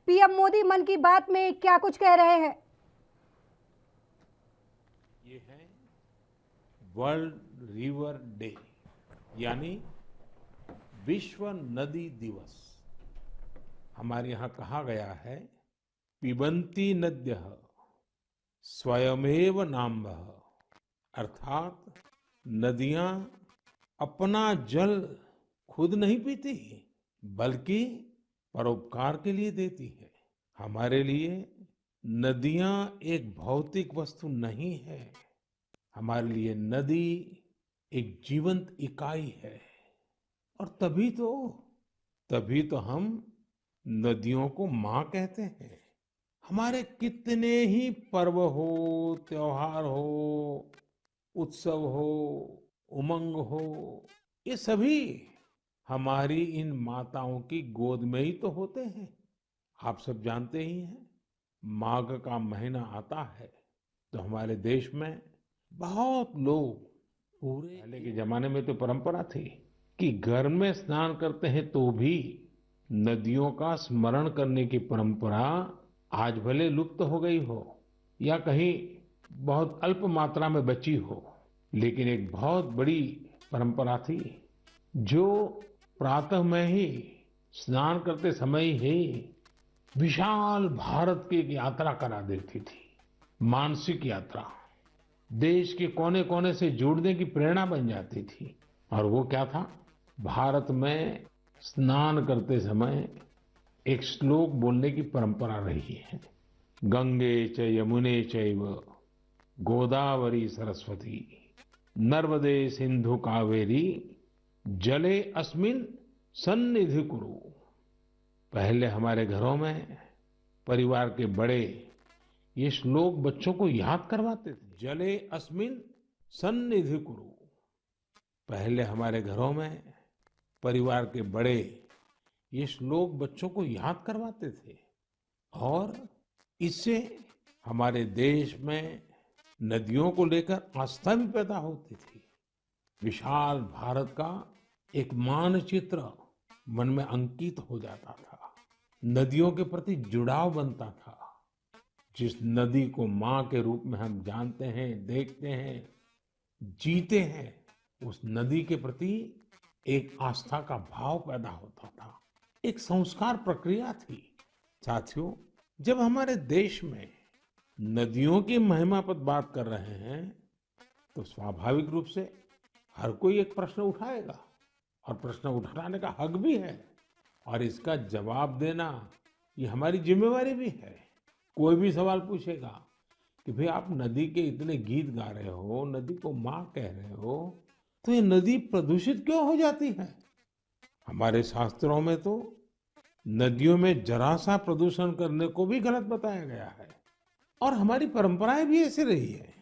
PM Modi मन की बात में क्या कुछ कह रहे हैं? ये है वर्ल्ड रिवर डे, यानी विश्व नदी दिवस। हमारे यहाँ कहा गया है, पिबन्ति नद्यः स्वयमेव नाम्भः, अर्थात नदियां अपना जल खुद नहीं पीती, बल्कि परोपकार के लिए देती है। हमारे लिए नदियां एक भौतिक वस्तु नहीं है, हमारे लिए नदी एक जीवंत इकाई है। और तभी तो हम नदियों को माँ कहते हैं। हमारे कितने ही पर्व हो, त्योहार हो, उत्सव हो, उमंग हो, ये सभी हमारी इन माताओं की गोद में ही तो होते हैं। आप सब जानते ही हैं, माघ का महीना आता है तो हमारे देश में बहुत लोग, पूरे पहले के जमाने में तो परंपरा थी कि घर में स्नान करते हैं तो भी नदियों का स्मरण करने की परंपरा आज भले लुप्त हो गई हो या कहीं बहुत अल्प मात्रा में बची हो, लेकिन एक बहुत बड़ी परंपरा थी जो प्रातः में ही स्नान करते समय ही विशाल भारत की एक यात्रा करा देती थी, मानसिक यात्रा। देश के कोने कोने से जुड़ने की प्रेरणा बन जाती थी। और वो क्या था, भारत में स्नान करते समय एक श्लोक बोलने की परंपरा रही है, गंगे च यमुने चैव गोदावरी सरस्वती नर्मदे सिंधु कावेरी जले अस्मिन सन्निधि कुरु। पहले हमारे घरों में परिवार के बड़े ये श्लोक बच्चों को याद करवाते थे, जले अस्मिन सन्निधि कुरु। पहले हमारे घरों में परिवार के बड़े ये श्लोक बच्चों को याद करवाते थे और इससे हमारे देश में नदियों को लेकर आस्था भी पैदा होती थी। विशाल भारत का एक मानचित्र मन में अंकित हो जाता था, नदियों के प्रति जुड़ाव बनता था। जिस नदी को माँ के रूप में हम जानते हैं, देखते हैं, जीते हैं, उस नदी के प्रति एक आस्था का भाव पैदा होता था, एक संस्कार प्रक्रिया थी। साथियों, जब हमारे देश में नदियों की महिमा पर बात कर रहे हैं तो स्वाभाविक रूप से हर कोई एक प्रश्न उठाएगा और प्रश्न उठाने का हक भी है और इसका जवाब देना ये हमारी जिम्मेवारी भी है। कोई भी सवाल पूछेगा कि भाई आप नदी के इतने गीत गा रहे हो, नदी को माँ कह रहे हो, तो ये नदी प्रदूषित क्यों हो जाती है? हमारे शास्त्रों में तो नदियों में जरा सा प्रदूषण करने को भी गलत बताया गया है और हमारी परंपराएं भी ऐसी रही है।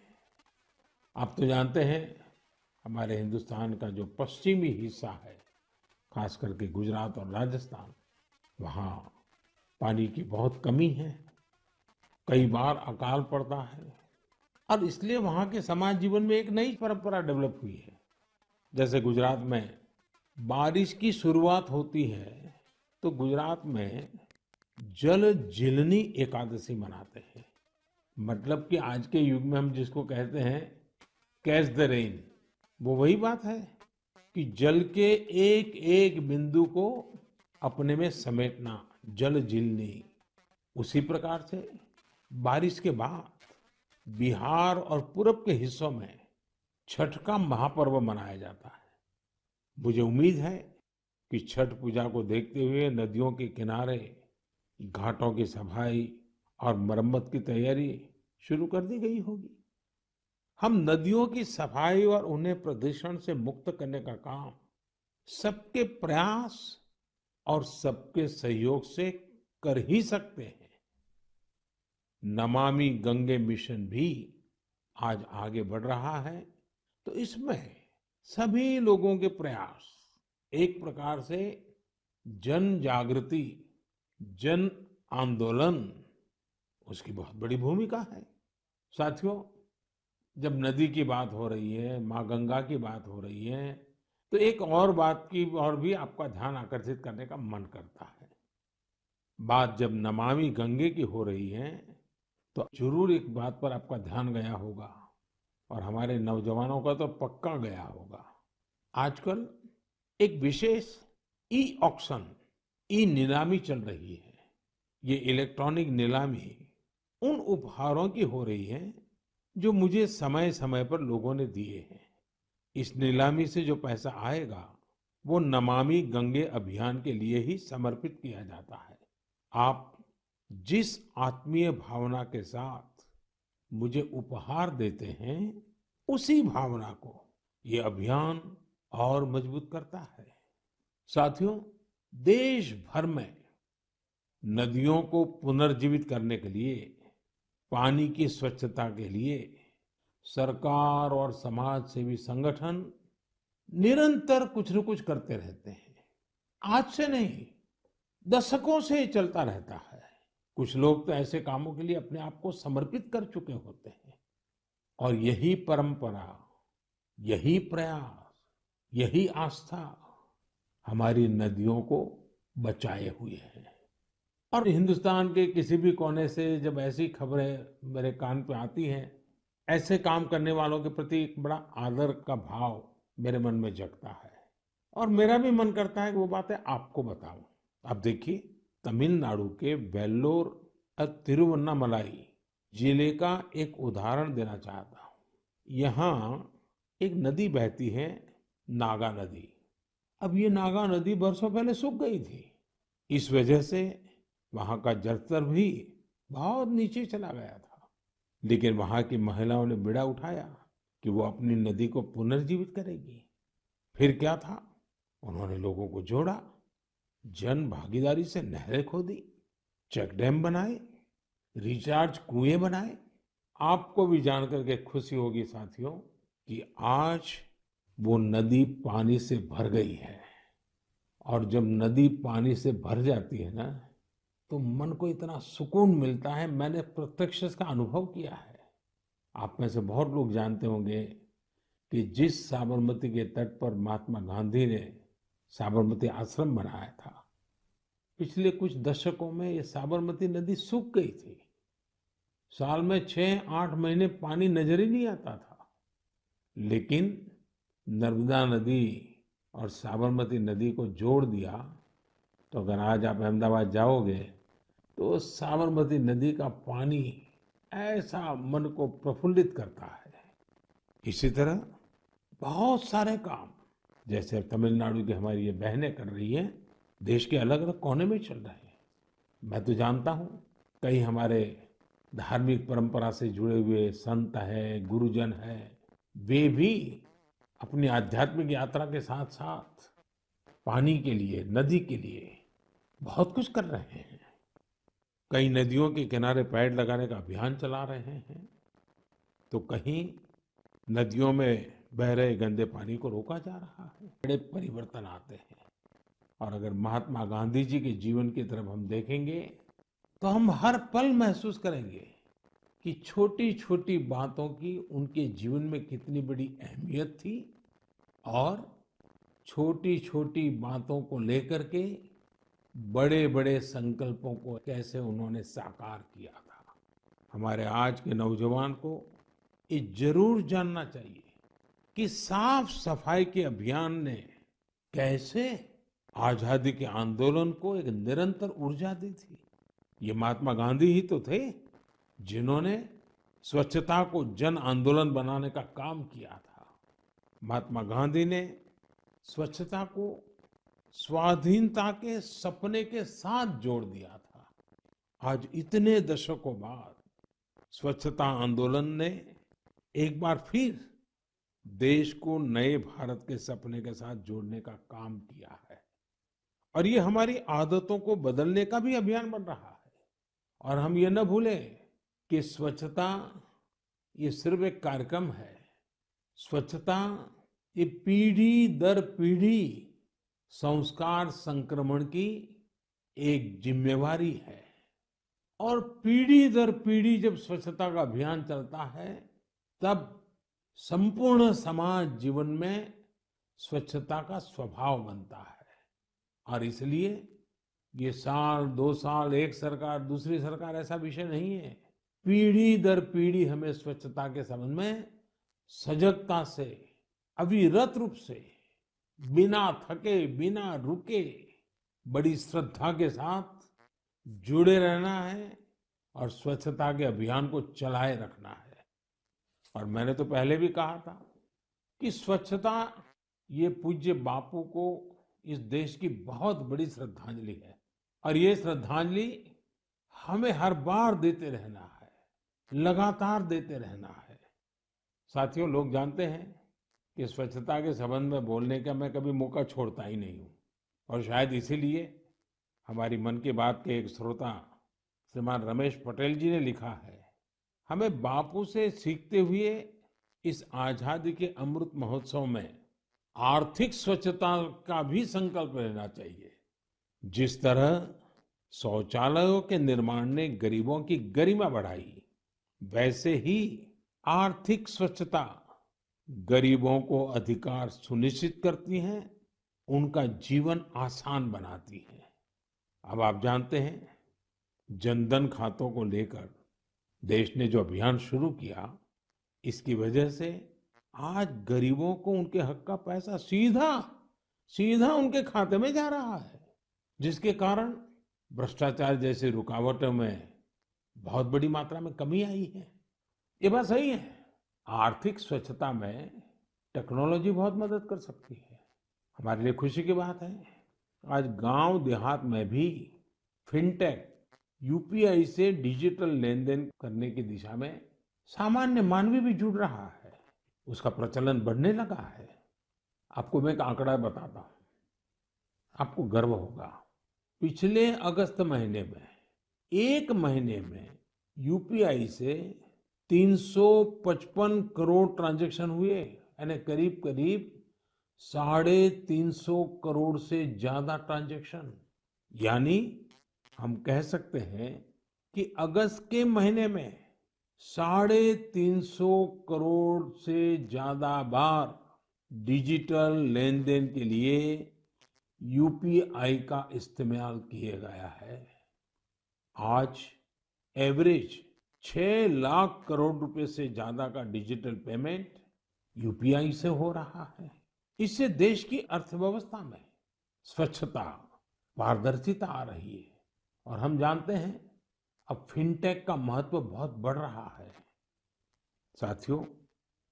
आप तो जानते हैं, हमारे हिंदुस्तान का जो पश्चिमी हिस्सा है, खास करके गुजरात और राजस्थान, वहाँ पानी की बहुत कमी है, कई बार अकाल पड़ता है और इसलिए वहाँ के समाज जीवन में एक नई परंपरा डेवलप हुई है। जैसे गुजरात में बारिश की शुरुआत होती है तो गुजरात में जल जीलनी एकादशी मनाते हैं। मतलब कि आज के युग में हम जिसको कहते हैं कैच द रेन, वो वही बात है कि जल के एक एक बिंदु को अपने में समेटना, जल जीलनी। उसी प्रकार से बारिश के बाद बिहार और पूरब के हिस्सों में छठ का महापर्व मनाया जाता है। मुझे उम्मीद है कि छठ पूजा को देखते हुए नदियों के किनारे घाटों की सफाई और मरम्मत की तैयारी शुरू कर दी गई होगी। हम नदियों की सफाई और उन्हें प्रदूषण से मुक्त करने का काम सबके प्रयास और सबके सहयोग से कर ही सकते हैं। नमामि गंगे मिशन भी आज आगे बढ़ रहा है, तो इसमें सभी लोगों के प्रयास एक प्रकार से जन जागृति, जन आंदोलन, उसकी बहुत बड़ी भूमिका है। साथियों, जब नदी की बात हो रही है, माँ गंगा की बात हो रही है, तो एक और बात की और भी आपका ध्यान आकर्षित करने का मन करता है। बात जब नमामि गंगे की हो रही है तो जरूर एक बात पर आपका ध्यान गया होगा और हमारे नौजवानों का तो पक्का गया होगा। आजकल एक विशेष ई ऑक्शन, ई नीलामी चल रही है। ये इलेक्ट्रॉनिक नीलामी उन उपहारों की हो रही है जो मुझे समय समय पर लोगों ने दिए हैं। इस नीलामी से जो पैसा आएगा वो नमामि गंगे अभियान के लिए ही समर्पित किया जाता है। आप जिस आत्मीय भावना के साथ मुझे उपहार देते हैं उसी भावना को ये अभियान और मजबूत करता है। साथियों, देश भर में नदियों को पुनर्जीवित करने के लिए, पानी की स्वच्छता के लिए सरकार और समाज सेवी संगठन निरंतर कुछ न कुछ करते रहते हैं। आज से नहीं, दशकों से ये चलता रहता है। कुछ लोग तो ऐसे कामों के लिए अपने आप को समर्पित कर चुके होते हैं और यही परंपरा, यही प्रयास, यही आस्था हमारी नदियों को बचाए हुए है। और हिंदुस्तान के किसी भी कोने से जब ऐसी खबरें मेरे कान पे आती हैं, ऐसे काम करने वालों के प्रति एक बड़ा आदर का भाव मेरे मन में जगता है और मेरा भी मन करता है कि वो बातें आपको बताऊं। अब देखिए, तमिलनाडु के वेल्लोर और तिरुवन्नामलाई जिले का एक उदाहरण देना चाहता हूँ। यहाँ एक नदी बहती है, नागा नदी। अब ये नागा नदी बरसों पहले सूख गई थी। इस वजह से वहां का जलस्तर भी बहुत नीचे चला गया था। लेकिन वहां की महिलाओं ने बीड़ा उठाया कि वो अपनी नदी को पुनर्जीवित करेगी। फिर क्या था, उन्होंने लोगों को जोड़ा, जन भागीदारी से नहरें खोदी, चेक डैम बनाए, रिचार्ज कुएं बनाए। आपको भी जानकर के खुशी होगी साथियों कि आज वो नदी पानी से भर गई है। और जब नदी पानी से भर जाती है ना, तो मन को इतना सुकून मिलता है। मैंने प्रत्यक्ष इसका अनुभव किया है। आप में से बहुत लोग जानते होंगे कि जिस साबरमती के तट पर महात्मा गांधी ने साबरमती आश्रम बनाया था, पिछले कुछ दशकों में ये साबरमती नदी सूख गई थी। साल में 6-8 महीने पानी नजर ही नहीं आता था। लेकिन नर्मदा नदी और साबरमती नदी को जोड़ दिया, तो अगर आज आप अहमदाबाद जाओगे तो साबरमती नदी का पानी ऐसा मन को प्रफुल्लित करता है। इसी तरह बहुत सारे काम, जैसे तमिलनाडु की हमारी ये बहनें कर रही हैं, देश के अलग अलग कोने में चल रहे हैं। मैं तो जानता हूँ कई हमारे धार्मिक परंपरा से जुड़े हुए संत हैं, गुरुजन हैं, वे भी अपनी आध्यात्मिक यात्रा के साथ साथ पानी के लिए, नदी के लिए बहुत कुछ कर रहे हैं। कई नदियों के किनारे पेड़ लगाने का अभियान चला रहे हैं, तो कहीं नदियों में बह रहे गंदे पानी को रोका जा रहा है। बड़े परिवर्तन आते हैं। और अगर महात्मा गांधी जी के जीवन की तरफ हम देखेंगे तो हम हर पल महसूस करेंगे कि छोटी छोटी बातों की उनके जीवन में कितनी बड़ी अहमियत थी और छोटी छोटी बातों को लेकर के बड़े बड़े संकल्पों को कैसे उन्होंने साकार किया था। हमारे आज के नौजवान को ये जरूर जानना चाहिए कि साफ सफाई के अभियान ने कैसे आजादी के आंदोलन को एक निरंतर ऊर्जा दी थी। ये महात्मा गांधी ही तो थे जिन्होंने स्वच्छता को जन आंदोलन बनाने का काम किया था। महात्मा गांधी ने स्वच्छता को स्वाधीनता के सपने के साथ जोड़ दिया था। आज इतने दशकों बाद स्वच्छता आंदोलन ने एक बार फिर देश को नए भारत के सपने के साथ जोड़ने का काम किया है। और ये हमारी आदतों को बदलने का भी अभियान बन रहा है। और हम ये न भूलें कि स्वच्छता ये सिर्फ एक कार्यक्रम है। स्वच्छता ये पीढ़ी दर पीढ़ी संस्कार संक्रमण की एक जिम्मेवारी है। और पीढ़ी दर पीढ़ी जब स्वच्छता का अभियान चलता है, तब संपूर्ण समाज जीवन में स्वच्छता का स्वभाव बनता है। और इसलिए ये साल, 2 साल, एक सरकार, दूसरी सरकार ऐसा विषय नहीं है। पीढ़ी दर पीढ़ी हमें स्वच्छता के संबंध में सजगता से, अविरत रूप से, बिना थके, बिना रुके, बड़ी श्रद्धा के साथ जुड़े रहना है और स्वच्छता के अभियान को चलाए रखना है। और मैंने तो पहले भी कहा था कि स्वच्छता ये पूज्य बापू को इस देश की बहुत बड़ी श्रद्धांजलि है और ये श्रद्धांजलि हमें हर बार देते रहना है, लगातार देते रहना है। साथियों, लोग जानते हैं कि स्वच्छता के संबंध में बोलने का मैं कभी मौका छोड़ता ही नहीं हूँ और शायद इसीलिए हमारी मन की बात के एक श्रोता श्रीमान रमेश पटेल जी ने लिखा है, हमें बापू से सीखते हुए इस आजादी के अमृत महोत्सव में आर्थिक स्वच्छता का भी संकल्प लेना चाहिए। जिस तरह शौचालयों के निर्माण ने गरीबों की गरिमा बढ़ाई, वैसे ही आर्थिक स्वच्छता गरीबों को अधिकार सुनिश्चित करती है, उनका जीवन आसान बनाती है। अब आप जानते हैं, जनधन खातों को लेकर देश ने जो अभियान शुरू किया, इसकी वजह से आज गरीबों को उनके हक का पैसा सीधा सीधा उनके खाते में जा रहा है, जिसके कारण भ्रष्टाचार जैसी रुकावटों में बहुत बड़ी मात्रा में कमी आई है। ये बात सही है, आर्थिक स्वच्छता में टेक्नोलॉजी बहुत मदद कर सकती है। हमारे लिए खुशी की बात है, आज गांव देहात में भी फिनटेक, यूपीआई से डिजिटल लेन देन करने की दिशा में सामान्य मानवी भी जुड़ रहा है, उसका प्रचलन बढ़ने लगा है। आपको मैं एक आंकड़ा बताता हूँ, आपको गर्व होगा। पिछले अगस्त महीने में, एक महीने में यूपीआई से 355 करोड़ ट्रांजैक्शन हुए, यानी करीब करीब 350 करोड़ से ज्यादा ट्रांजैक्शन। यानी हम कह सकते हैं कि अगस्त के महीने में 350 करोड़ से ज्यादा बार डिजिटल लेन देन के लिए यूपीआई का इस्तेमाल किया गया है। आज एवरेज 6 लाख करोड़ रुपए से ज्यादा का डिजिटल पेमेंट यूपीआई से हो रहा है। इससे देश की अर्थव्यवस्था में स्वच्छता, पारदर्शिता आ रही है और हम जानते हैं अब फिनटेक का महत्व बहुत बढ़ रहा है। साथियों,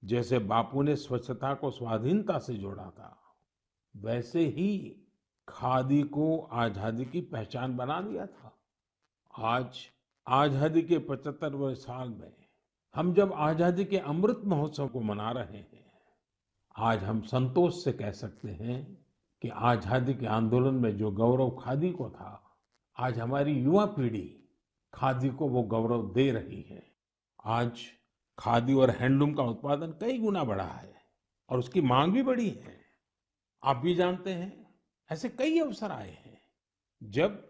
जैसे बापू ने स्वच्छता को स्वाधीनता से जोड़ा था, वैसे ही खादी को आजादी की पहचान बना दिया था। आज आजादी के 75वें साल में हम जब आजादी के अमृत महोत्सव को मना रहे हैं, आज हम संतोष से कह सकते हैं कि आजादी के आंदोलन में जो गौरव खादी को था, आज हमारी युवा पीढ़ी खादी को वो गौरव दे रही है। आज खादी और हैंडलूम का उत्पादन कई गुना बढ़ा है और उसकी मांग भी बढ़ी है। आप भी जानते हैं, ऐसे कई अवसर आए हैं जब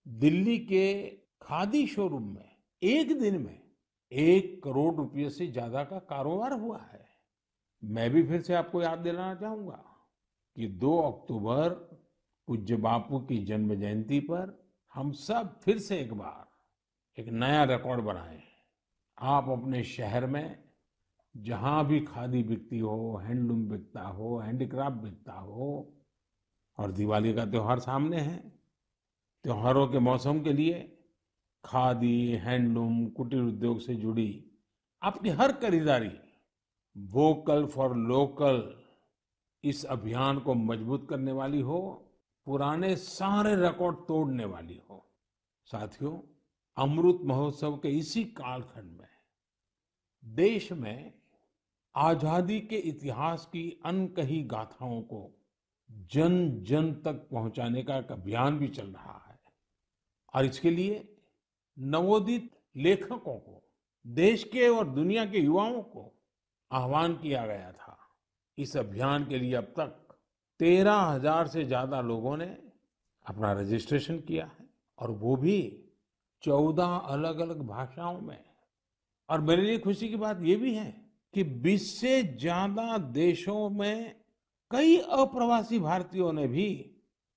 दिल्ली के खादी शोरूम में एक दिन में 1 करोड़ रुपए से ज्यादा का कारोबार हुआ है। मैं भी फिर से आपको याद दिलाना चाहूंगा कि 2 अक्टूबर पूज्य बापू की जन्म जयंती पर हम सब फिर से एक बार एक नया रिकॉर्ड बनाएं। आप अपने शहर में जहां भी खादी बिकती हो, हैंडलूम बिकता हो, हैंडीक्राफ्ट बिकता हो, और दिवाली का त्योहार सामने है, त्योहारों के मौसम के लिए खादी, हैंडलूम, कुटीर उद्योग से जुड़ी आपकी हर खरीदारी वोकल फॉर लोकल इस अभियान को मजबूत करने वाली हो, पुराने सारे रिकॉर्ड तोड़ने वाली हो। साथियों, अमृत महोत्सव के इसी कालखंड में देश में आजादी के इतिहास की अनकही गाथाओं को जन जन तक पहुंचाने का एक अभियान भी चल रहा है और इसके लिए नवोदित लेखकों को, देश के और दुनिया के युवाओं को आह्वान किया गया था। इस अभियान के लिए अब तक 13,000 से ज्यादा लोगों ने अपना रजिस्ट्रेशन किया है और वो भी 14 अलग अलग भाषाओं में। और मेरे लिए खुशी की बात ये भी है कि 20 से ज्यादा देशों में कई अप्रवासी भारतीयों ने भी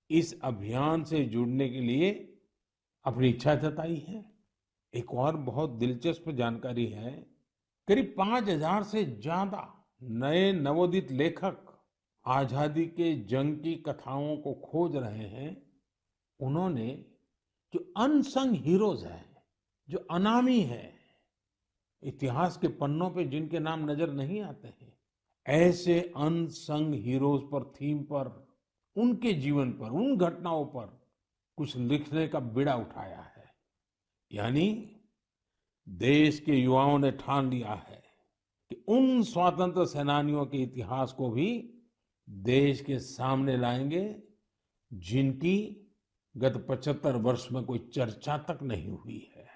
इस अभियान से जुड़ने के लिए अपनी इच्छा जताई है। एक और बहुत दिलचस्प जानकारी है, करीब 5,000 से ज्यादा नए नवोदित लेखक आजादी के जंग की कथाओं को खोज रहे हैं। उन्होंने जो अनसंग हीरोज हैं, जो अनामी है, इतिहास के पन्नों पे जिनके नाम नजर नहीं आते हैं, ऐसे अनसंग हीरोज पर, थीम पर, उनके जीवन पर, उन घटनाओं पर कुछ लिखने का बीड़ा उठाया है। यानी देश के युवाओं ने ठान लिया है कि उन स्वतंत्र सेनानियों के इतिहास को भी देश के सामने लाएंगे जिनकी गत 75 वर्ष में कोई चर्चा तक नहीं हुई है।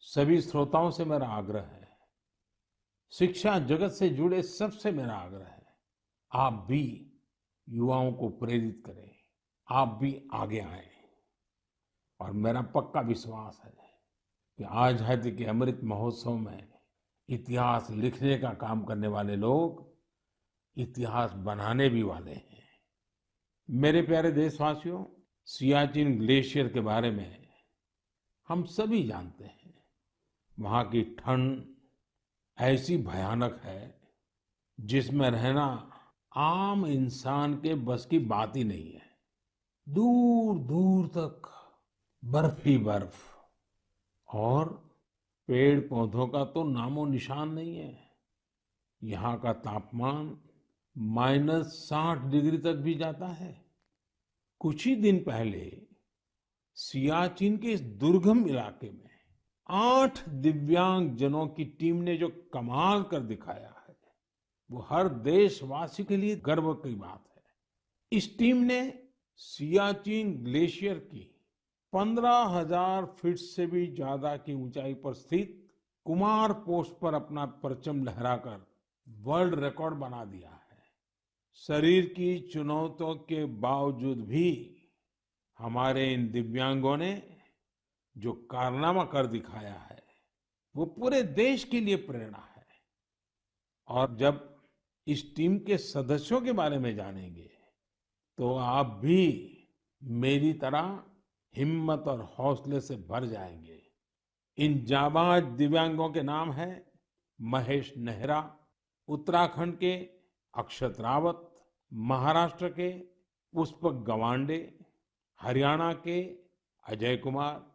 सभी श्रोताओं से मेरा आग्रह है, शिक्षा जगत से जुड़े सबसे मेरा आग्रह है, आप भी युवाओं को प्रेरित करें, आप भी आगे आएं। और मेरा पक्का विश्वास है कि आजादी के अमृत महोत्सव में इतिहास लिखने का काम करने वाले लोग इतिहास बनाने भी वाले हैं। मेरे प्यारे देशवासियों, सियाचिन ग्लेशियर के बारे में हम सभी जानते हैं। वहां की ठंड ऐसी भयानक है जिसमें रहना आम इंसान के बस की बात ही नहीं है। दूर दूर तक बर्फ ही बर्फ, और पेड़ पौधों का तो नामो निशान नहीं है। यहाँ का तापमान -60 डिग्री तक भी जाता है। कुछ ही दिन पहले सियाचिन के इस दुर्गम इलाके में 8 दिव्यांग जनों की टीम ने जो कमाल कर दिखाया है, वो हर देशवासी के लिए गर्व की बात है। इस टीम ने सियाचिन ग्लेशियर की 15,000 फीट से भी ज्यादा की ऊंचाई पर स्थित कुमार पोस्ट पर अपना परचम लहराकर वर्ल्ड रिकॉर्ड बना दिया है। शरीर की चुनौतियों के बावजूद भी हमारे इन दिव्यांगों ने जो कारनामा कर दिखाया है, वो पूरे देश के लिए प्रेरणा है। और जब इस टीम के सदस्यों के बारे में जानेंगे तो आप भी मेरी तरह हिम्मत और हौसले से भर जाएंगे। इन जाबाज दिव्यांगों के नाम हैं महेश नेहरा, उत्तराखंड के अक्षत रावत, महाराष्ट्र के पुष्पक गवांडे, हरियाणा के अजय कुमार,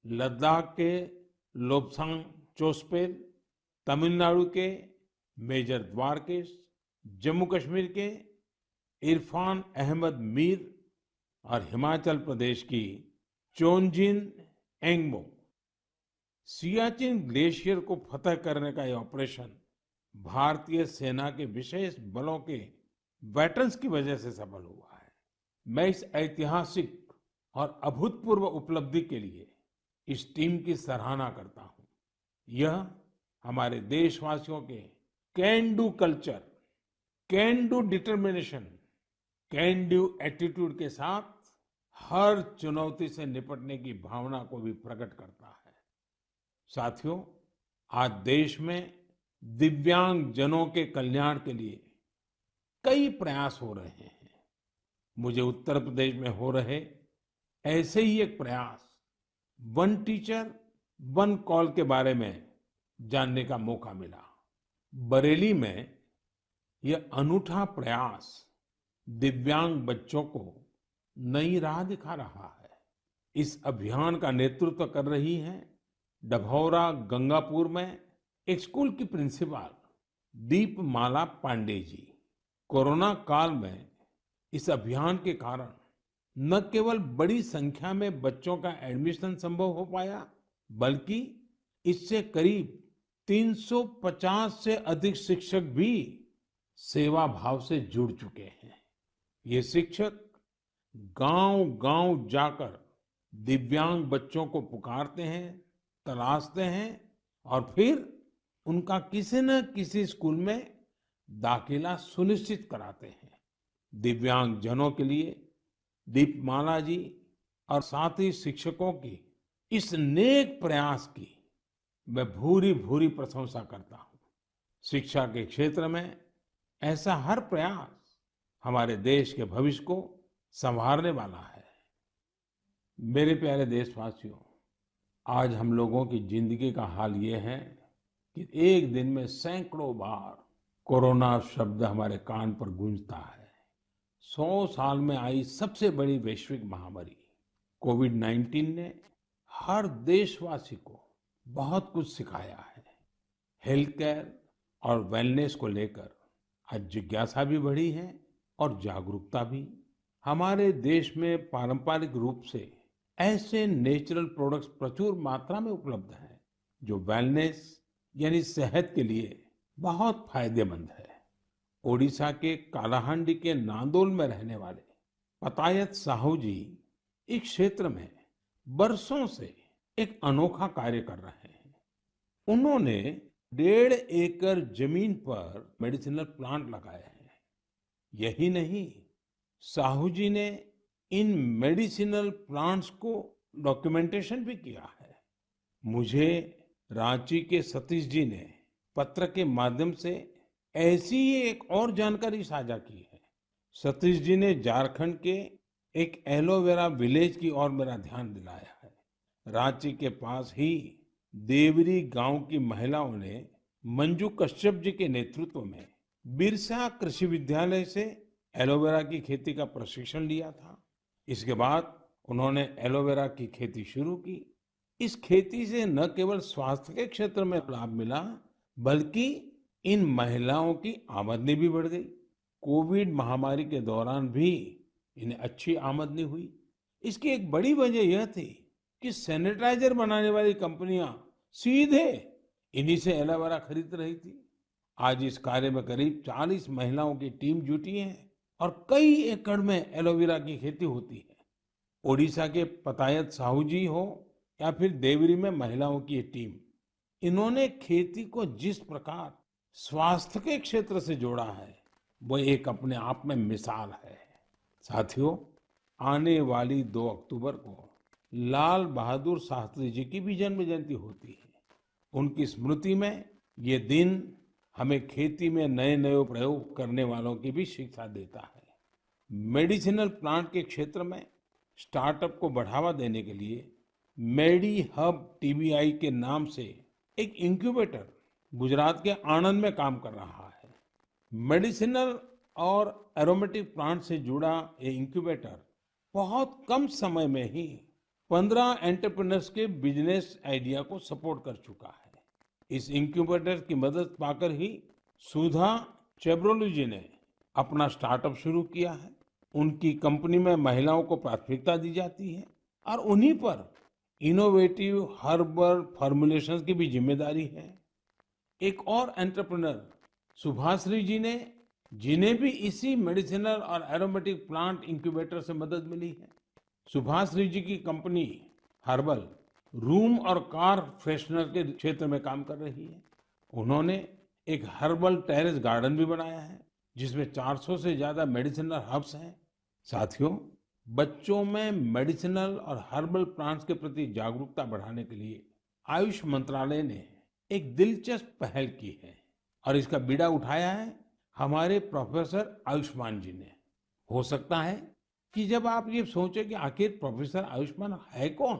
लद्दाख के लोब्सांग चोस्पेल, तमिलनाडु के मेजर द्वारकेश, जम्मू कश्मीर के इरफान अहमद मीर और हिमाचल प्रदेश की चोंजिन एंगमो। सियाचिन ग्लेशियर को फतह करने का यह ऑपरेशन भारतीय सेना के विशेष बलों के वेटरन्स की वजह से सफल हुआ है। मैं इस ऐतिहासिक और अभूतपूर्व उपलब्धि के लिए इस टीम की सराहना करता हूं। यह हमारे देशवासियों के can do culture, can do determination, can do attitude के साथ हर चुनौती से निपटने की भावना को भी प्रकट करता है। साथियों, आज देश में दिव्यांग जनों के कल्याण के लिए कई प्रयास हो रहे हैं। मुझे उत्तर प्रदेश में हो रहे ऐसे ही एक प्रयास वन टीचर वन कॉल के बारे में जानने का मौका मिला। बरेली में यह अनूठा प्रयास दिव्यांग बच्चों को नई राह दिखा रहा है। इस अभियान का नेतृत्व कर रही हैं डभौरा गंगापुर में एक स्कूल की प्रिंसिपल दीपमाला पांडे जी। कोरोना काल में इस अभियान के कारण न केवल बड़ी संख्या में बच्चों का एडमिशन संभव हो पाया, बल्कि इससे करीब 350 से अधिक शिक्षक भी सेवा भाव से जुड़ चुके हैं। ये शिक्षक गांव-गांव जाकर दिव्यांग बच्चों को पुकारते हैं, तलाशते हैं और फिर उनका किसी न किसी स्कूल में दाखिला सुनिश्चित कराते हैं। दिव्यांग जनों के लिए दीपमाला जी और साथी शिक्षकों की इस नेक प्रयास की मैं भूरी भूरी प्रशंसा करता हूँ। शिक्षा के क्षेत्र में ऐसा हर प्रयास हमारे देश के भविष्य को संवारने वाला है। मेरे प्यारे देशवासियों, आज हम लोगों की जिंदगी का हाल ये है कि एक दिन में सैकड़ों बार कोरोना शब्द हमारे कान पर गूंजता है। 100 साल में आई सबसे बड़ी वैश्विक महामारी कोविड 19 ने हर देशवासी को बहुत कुछ सिखाया है। हेल्थ केयर और वेलनेस को लेकर आज जिज्ञासा भी बढ़ी है और जागरूकता भी। हमारे देश में पारंपरिक रूप से ऐसे नेचुरल प्रोडक्ट्स प्रचुर मात्रा में उपलब्ध हैं जो वेलनेस यानी सेहत के लिए बहुत फायदेमंद है। ओडिशा के कालाहांडी के नांदोल में रहने वाले पतायत साहू जी इस क्षेत्र में बरसों से एक अनोखा कार्य कर रहे हैं। उन्होंने 1.5 एकड़ जमीन पर मेडिसिनल प्लांट लगाए हैं। यही नहीं, साहू जी ने इन मेडिसिनल प्लांट्स को डॉक्यूमेंटेशन भी किया है। मुझे रांची के सतीश जी ने पत्र के माध्यम से ऐसी ही एक और जानकारी साझा की है। सतीश जी ने झारखंड के एक एलोवेरा विलेज की ओर मेरा ध्यान दिलाया है। रांची के पास ही देवरी गांव की महिलाओं ने मंजू कश्यप जी के नेतृत्व में बिरसा कृषि विद्यालय से एलोवेरा की खेती का प्रशिक्षण लिया था। इसके बाद उन्होंने एलोवेरा की खेती शुरू की। इस खेती से न केवल स्वास्थ्य के क्षेत्र में लाभ मिला, बल्कि इन महिलाओं की आमदनी भी बढ़ गई। कोविड महामारी के दौरान भी इन्हें अच्छी आमदनी हुई। इसकी एक बड़ी वजह यह थी कि सैनिटाइजर बनाने वाली कंपनियां सीधे इन्हीं से एलोवेरा खरीद रही थी। आज इस कार्य में करीब 40 महिलाओं की टीम जुटी है और कई एकड़ में एलोवेरा की खेती होती है। ओडिशा के पतायत साहू जी हो या फिर देवरी में महिलाओं की ये टीम, इन्होंने खेती को जिस प्रकार स्वास्थ्य के क्षेत्र से जोड़ा है, वो एक अपने आप में मिसाल है। साथियों, आने वाली 2 अक्टूबर को लाल बहादुर शास्त्री जी की भी जन्म जयंती होती है। उनकी स्मृति में ये दिन हमें खेती में नए नए प्रयोग करने वालों की भी शिक्षा देता है। मेडिसिनल प्लांट के क्षेत्र में स्टार्टअप को बढ़ावा देने के लिए मेडी हब टीबीआई के नाम से एक इंक्यूबेटर गुजरात के आणंद में काम कर रहा है। मेडिसिनल और एरोमेटिक प्लांट से जुड़ा ये इंक्यूबेटर बहुत कम समय में ही 15 एंटरप्रेन्योर्स के बिजनेस आइडिया को सपोर्ट कर चुका है। इस इंक्यूबेटर की मदद पाकर ही सुधा चेब्रोलू जी ने अपना स्टार्टअप शुरू किया है। उनकी कंपनी में महिलाओं को प्राथमिकता दी जाती है और उन्हीं पर इनोवेटिव हर्बल फॉर्मुलेशंस की भी जिम्मेदारी है। एक और एंटरप्रेन्योर सुभाश्री जी ने, जिन्हें भी इसी मेडिसिनल और एरोमेटिक प्लांट इंक्यूबेटर से मदद मिली है। सुभाश्री जी की कंपनी हर्बल रूम और कार फ्रेशनर के क्षेत्र में काम कर रही है। उन्होंने एक हर्बल टेरेस गार्डन भी बनाया है जिसमें 400 से ज्यादा मेडिसिनल हर्ब्स हैं। साथियों, बच्चों में मेडिसिनल और हर्बल प्लांट्स के प्रति जागरूकता बढ़ाने के लिए आयुष मंत्रालय ने एक दिलचस्प पहल की है और इसका बीड़ा उठाया है हमारे प्रोफेसर आयुष्मान जी ने। हो सकता है कि जब आप ये सोचें कि आखिर प्रोफेसर आयुष्मान है कौन,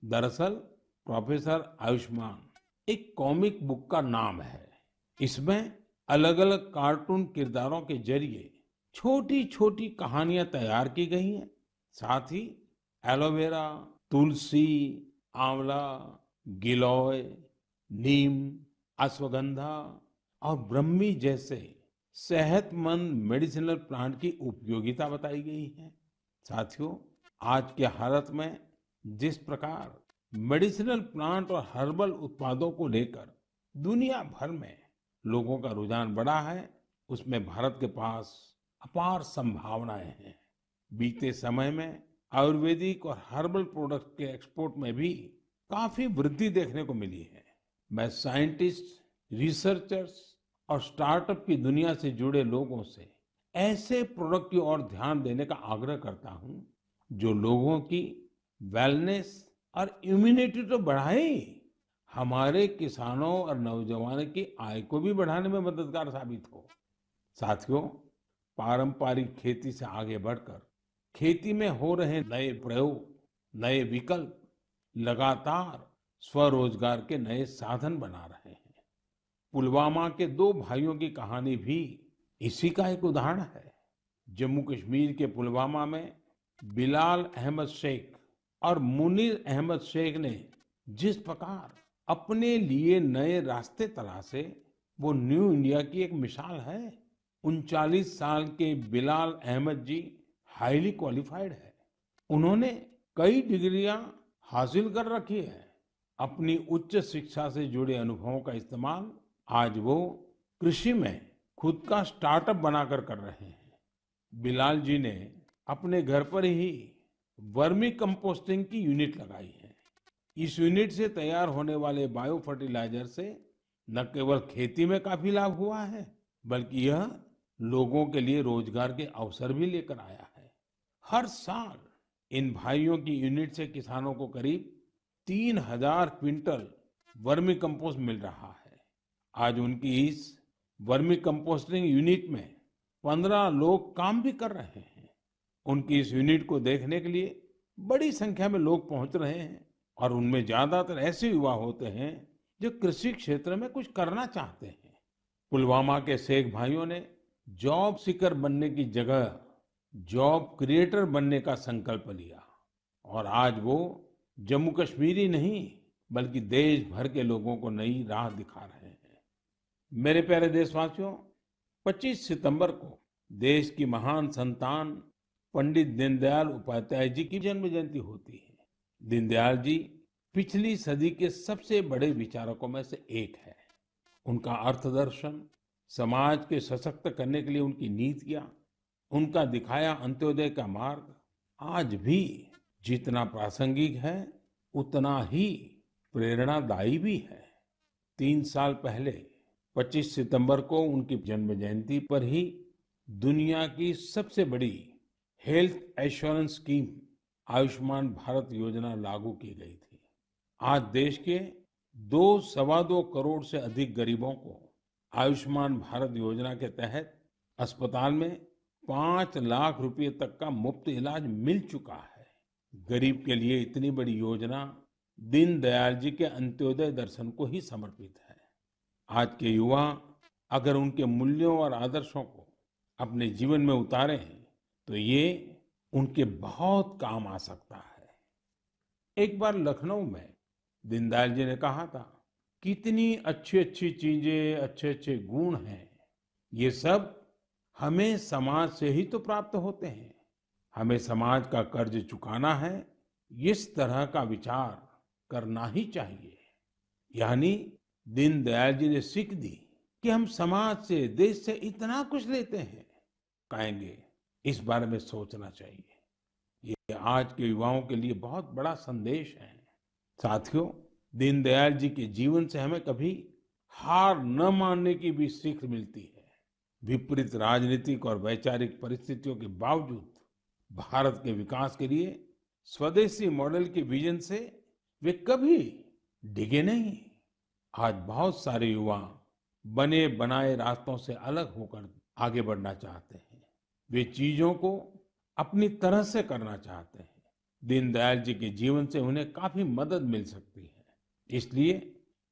दरअसल प्रोफेसर आयुष्मान एक कॉमिक बुक का नाम है। इसमें अलग अलग कार्टून किरदारों के जरिए छोटी छोटी कहानियां तैयार की गई हैं। साथ ही एलोवेरा, तुलसी, आंवला, गिलोय, नीम, अश्वगंधा और ब्रह्मी जैसे सेहतमंद मेडिसिनल प्लांट की उपयोगिता बताई गई है। साथियों, आज के हालत में जिस प्रकार मेडिसिनल प्लांट और हर्बल उत्पादों को लेकर दुनिया भर में लोगों का रुझान बढ़ा है, उसमें भारत के पास अपार संभावनाएं हैं। बीते समय में आयुर्वेदिक और हर्बल प्रोडक्ट्स के एक्सपोर्ट में भी काफी वृद्धि देखने को मिली है। मैं साइंटिस्ट, रिसर्चर्स और स्टार्टअप की दुनिया से जुड़े लोगों से ऐसे प्रोडक्ट की ओर ध्यान देने का आग्रह करता हूं जो लोगों की वेलनेस और इम्यूनिटी तो बढ़ाए ही, हमारे किसानों और नौजवानों की आय को भी बढ़ाने में मददगार साबित हो। साथियों, पारंपरिक खेती से आगे बढ़कर खेती में हो रहे नए प्रयोग, नए विकल्प लगातार स्वरोजगार के नए साधन बना रहे हैं। पुलवामा के दो भाइयों की कहानी भी इसी का एक उदाहरण है। जम्मू कश्मीर के पुलवामा में बिलाल अहमद शेख और मुनीर अहमद शेख ने जिस प्रकार अपने लिए नए रास्ते तलाशे, वो न्यू इंडिया की एक मिसाल है। 39 साल के बिलाल अहमद जी हाईली क्वालिफाइड है। उन्होंने कई डिग्रियां हासिल कर रखी है। अपनी उच्च शिक्षा से जुड़े अनुभवों का इस्तेमाल आज वो कृषि में खुद का स्टार्टअप बनाकर कर रहे हैं। बिलाल जी ने अपने घर पर ही वर्मी कंपोस्टिंग की यूनिट लगाई है। इस यूनिट से तैयार होने वाले बायो फर्टिलाइजर से न केवल खेती में काफी लाभ हुआ है, बल्कि यह लोगों के लिए रोजगार के अवसर भी लेकर आया है। हर साल इन भाइयों की यूनिट से किसानों को करीब 3,000 क्विंटल वर्मी कंपोस्ट मिल रहा है। आज उनकी इस वर्मी कंपोस्टिंग यूनिट में 15 लोग काम भी कर रहे हैं। उनकी इस यूनिट को देखने के लिए बड़ी संख्या में लोग पहुंच रहे हैं और उनमें ज्यादातर ऐसे युवा होते हैं जो कृषि क्षेत्र में कुछ करना चाहते हैं। पुलवामा के शेख भाइयों ने जॉब सीकर बनने की जगह जॉब क्रिएटर बनने का संकल्प लिया और आज वो जम्मू कश्मीर ही नहीं बल्कि देश भर के लोगों को नई राह दिखा रहे हैं। मेरे प्यारे देशवासियों, 25 सितंबर को देश की महान संतान पंडित दीनदयाल उपाध्याय जी की जन्म जयंती होती है। दीनदयाल जी पिछली सदी के सबसे बड़े विचारकों में से एक है। उनका अर्थदर्शन, समाज के सशक्त करने के लिए उनकी नीतियां, उनका दिखाया अंत्योदय का मार्ग आज भी जितना प्रासंगिक है उतना ही प्रेरणादायी भी है। 3 साल पहले 25 सितंबर को उनकी जन्म जयंती पर ही दुनिया की सबसे बड़ी health assurance scheme Ayushman Bharat योजना लागू की गई थी। आज देश के 2-2.25 करोड़ से अधिक गरीबों को आयुष्मान भारत योजना के तहत अस्पताल में 5 लाख रुपए तक का मुफ्त इलाज मिल चुका है। गरीब के लिए इतनी बड़ी योजना दीनदयाल जी के अंत्योदय दर्शन को ही समर्पित है। आज के युवा अगर उनके मूल्यों और आदर्शों को अपने जीवन में उतारें तो ये उनके बहुत काम आ सकता है। एक बार लखनऊ में दीनदयाल जी ने कहा था, कितनी अच्छी अच्छी चीजें, अच्छे अच्छे गुण हैं, ये सब हमें समाज से ही तो प्राप्त होते हैं। हमें समाज का कर्ज चुकाना है, इस तरह का विचार करना ही चाहिए। यानी दीनदयाल जी ने सीख दी कि हम समाज से, देश से इतना कुछ लेते हैं, कहेंगे इस बारे में सोचना चाहिए। ये आज के युवाओं के लिए बहुत बड़ा संदेश है। साथियों, दीनदयाल जी के जीवन से हमें कभी हार न मानने की भी सीख मिलती है। विपरीत राजनीतिक और वैचारिक परिस्थितियों के बावजूद भारत के विकास के लिए स्वदेशी मॉडल के विजन से वे कभी डिगे नहीं। आज बहुत सारे युवा बने बनाए रास्तों से अलग होकर आगे बढ़ना चाहते हैं। वे चीजों को अपनी तरह से करना चाहते हैं। दीनदयाल जी के जीवन से उन्हें काफी मदद मिल सकती है। इसलिए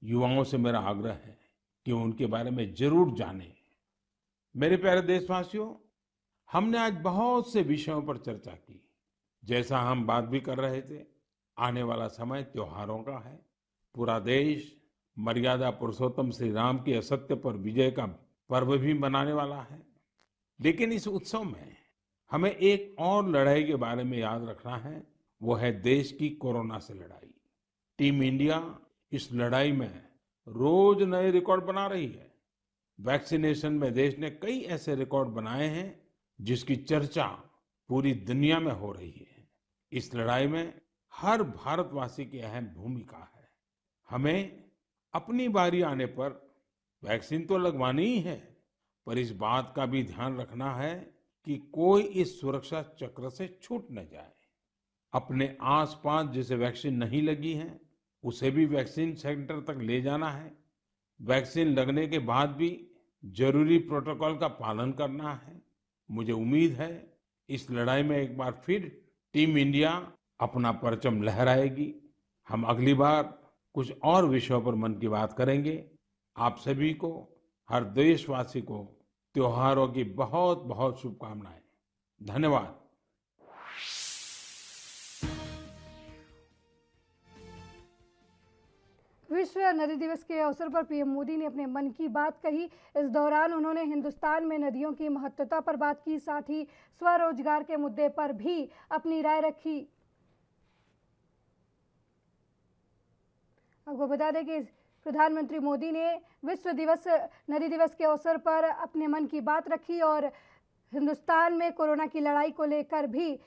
युवाओं से मेरा आग्रह है कि उनके बारे में जरूर जानें। मेरे प्यारे देशवासियों, हमने आज बहुत से विषयों पर चर्चा की। जैसा हम बात भी कर रहे थे, आने वाला समय त्योहारों का है। पूरा देश मर्यादा पुरुषोत्तम श्री राम की असत्य पर विजय का पर्व भी मनाने वाला है। लेकिन इस उत्सव में हमें एक और लड़ाई के बारे में याद रखना है, वो है देश की कोरोना से लड़ाई। टीम इंडिया इस लड़ाई में रोज नए रिकॉर्ड बना रही है। वैक्सीनेशन में देश ने कई ऐसे रिकॉर्ड बनाए हैं जिसकी चर्चा पूरी दुनिया में हो रही है। इस लड़ाई में हर भारतवासी की अहम भूमिका है। हमें अपनी बारी आने पर वैक्सीन तो लगवानी ही है, पर इस बात का भी ध्यान रखना है कि कोई इस सुरक्षा चक्र से छूट न जाए। अपने आसपास जिसे वैक्सीन नहीं लगी है, उसे भी वैक्सीन सेंटर तक ले जाना है। वैक्सीन लगने के बाद भी जरूरी प्रोटोकॉल का पालन करना है। मुझे उम्मीद है इस लड़ाई में एक बार फिर टीम इंडिया अपना परचम लहराएगी। हम अगली बार कुछ और विषयों पर मन की बात करेंगे। आप सभी को, हर देशवासी को त्योहारों की बहुत बहुत शुभकामनाएं। धन्यवाद। विश्व नदी दिवस के अवसर पर पीएम मोदी ने अपने मन की बात कही। इस दौरान उन्होंने हिंदुस्तान में नदियों की महत्वता पर बात की, साथ ही स्वरोजगार के मुद्दे पर भी अपनी राय रखी। आपको बता दें कि प्रधानमंत्री मोदी ने नदी दिवस के अवसर पर अपने मन की बात रखी और हिंदुस्तान में कोरोना की लड़ाई को लेकर भी